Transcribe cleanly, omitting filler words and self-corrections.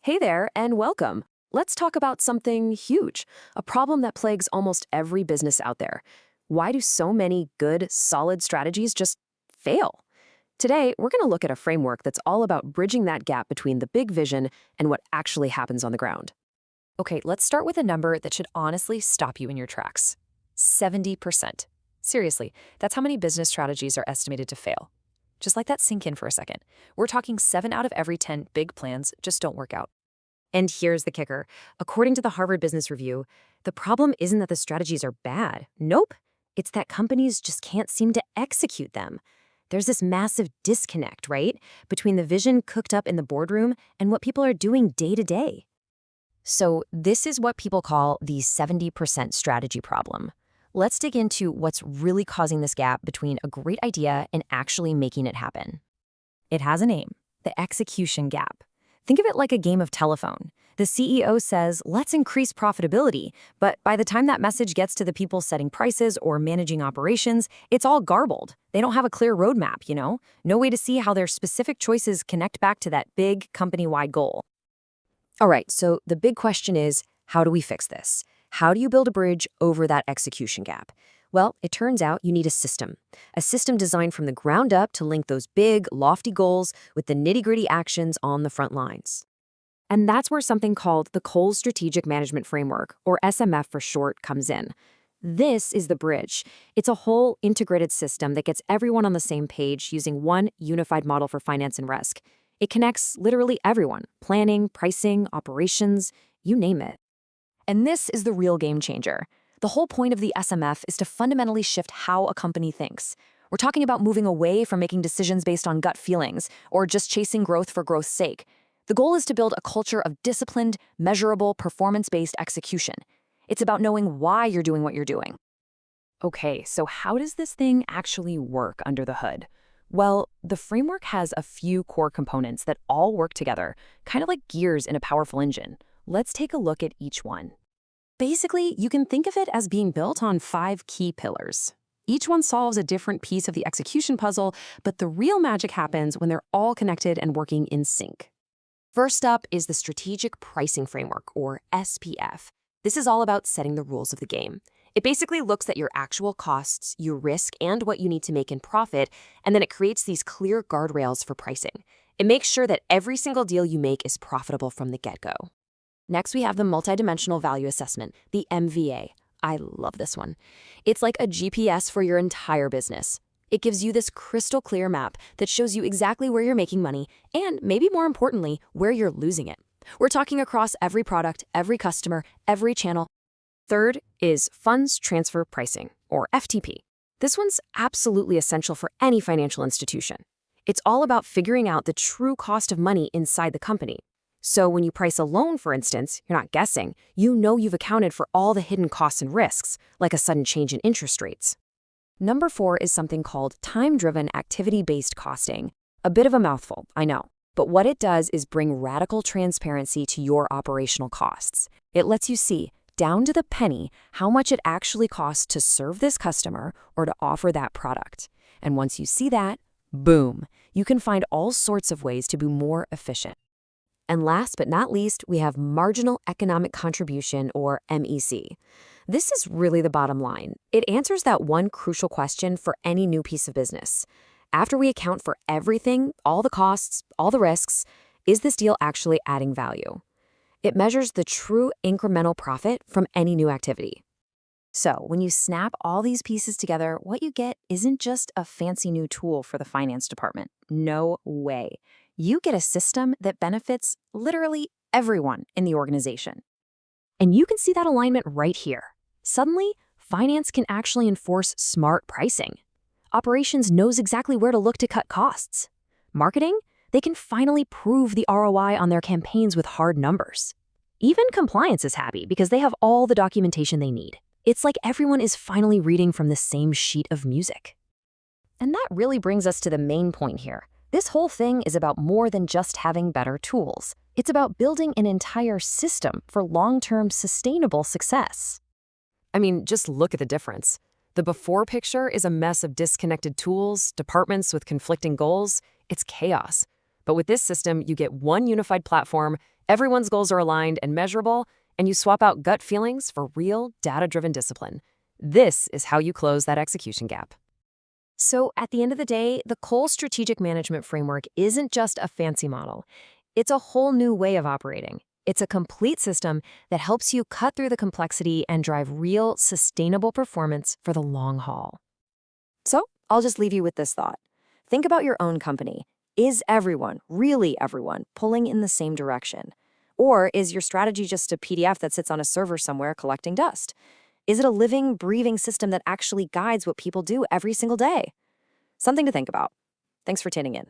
Hey there, and welcome. Let's talk about something huge, a problem that plagues almost every business out there. Why do so many good, solid strategies just fail? Today, we're going to look at a framework that's all about bridging that gap between the big vision and what actually happens on the ground. Okay, let's start with a number that should honestly stop you in your tracks. 70%. Seriously, that's how many business strategies are estimated to fail. Just let that sink in for a second. We're talking 7 out of every 10 big plans just don't work out. And here's the kicker. According to the Harvard Business Review, the problem isn't that the strategies are bad. Nope. It's that companies just can't seem to execute them. There's this massive disconnect, right, between the vision cooked up in the boardroom and what people are doing day to day. So this is what people call the 70% strategy problem. Let's dig into what's really causing this gap between a great idea and actually making it happen. It has a name, the execution gap. Think of it like a game of telephone. The CEO says, let's increase profitability, but by the time that message gets to the people setting prices or managing operations, it's all garbled. They don't have a clear roadmap, No way to see how their specific choices connect back to that big company-wide goal. All right, so the big question is, how do we fix this? How do you build a bridge over that execution gap? Well, it turns out you need a system designed from the ground up to link those big, lofty goals with the nitty-gritty actions on the front lines. And that's where something called the Kohl Strategic Management Framework, or SMF for short, comes in. This is the bridge. It's a whole integrated system that gets everyone on the same page using one unified model for finance and risk. It connects literally everyone: planning, pricing, operations, you name it. And this is the real game changer. The whole point of the SMF is to fundamentally shift how a company thinks. We're talking about moving away from making decisions based on gut feelings or just chasing growth for growth's sake. The goal is to build a culture of disciplined, measurable, performance-based execution. It's about knowing why you're doing what you're doing. Okay, so how does this thing actually work under the hood? Well, the framework has a few core components that all work together, kind of like gears in a powerful engine. Let's take a look at each one. Basically, you can think of it as being built on 5 key pillars. Each one solves a different piece of the execution puzzle, but the real magic happens when they're all connected and working in sync. First up is the Strategic Pricing Framework, or SPF. This is all about setting the rules of the game. It basically looks at your actual costs, your risk, and what you need to make in profit, and then it creates these clear guardrails for pricing. It makes sure that every single deal you make is profitable from the get-go. Next, we have the Multidimensional Value Assessment, the MVA. I love this one. It's like a GPS for your entire business. It gives you this crystal clear map that shows you exactly where you're making money and, maybe more importantly, where you're losing it. We're talking across every product, every customer, every channel. Third is Funds Transfer Pricing, or FTP. This one's absolutely essential for any financial institution. It's all about figuring out the true cost of money inside the company. So when you price a loan, for instance, you're not guessing. You know you've accounted for all the hidden costs and risks, like a sudden change in interest rates. Number 4 is something called time-driven activity-based costing. A bit of a mouthful, I know. But what it does is bring radical transparency to your operational costs. It lets you see, down to the penny, how much it actually costs to serve this customer or to offer that product. And once you see that, boom, you can find all sorts of ways to be more efficient. And last but not least, we have Marginal Economic Contribution, or MEC. This is really the bottom line. It answers that one crucial question for any new piece of business. After we account for everything, all the costs, all the risks, is this deal actually adding value? It measures the true incremental profit from any new activity. So when you snap all these pieces together, what you get isn't just a fancy new tool for the finance department. No way. You get a system that benefits literally everyone in the organization. And you can see that alignment right here. Suddenly, finance can actually enforce smart pricing. Operations knows exactly where to look to cut costs. Marketing, they can finally prove the ROI on their campaigns with hard numbers. Even compliance is happy because they have all the documentation they need. It's like everyone is finally reading from the same sheet of music. And that really brings us to the main point here. This whole thing is about more than just having better tools. It's about building an entire system for long-term sustainable success. I mean, just look at the difference. The before picture is a mess of disconnected tools, departments with conflicting goals. It's chaos. But with this system, you get one unified platform, Everyone's goals are aligned and measurable, and you swap out gut feelings for real, data-driven discipline. This is how you close that execution gap. So, at the end of the day, the Kohl Strategic Management Framework isn't just a fancy model. It's a whole new way of operating. It's a complete system that helps you cut through the complexity and drive real, sustainable performance for the long haul. So, I'll just leave you with this thought. Think about your own company. Is everyone, really everyone, pulling in the same direction? Or is your strategy just a PDF that sits on a server somewhere collecting dust? Is it a living, breathing system that actually guides what people do every single day? Something to think about. Thanks for tuning in.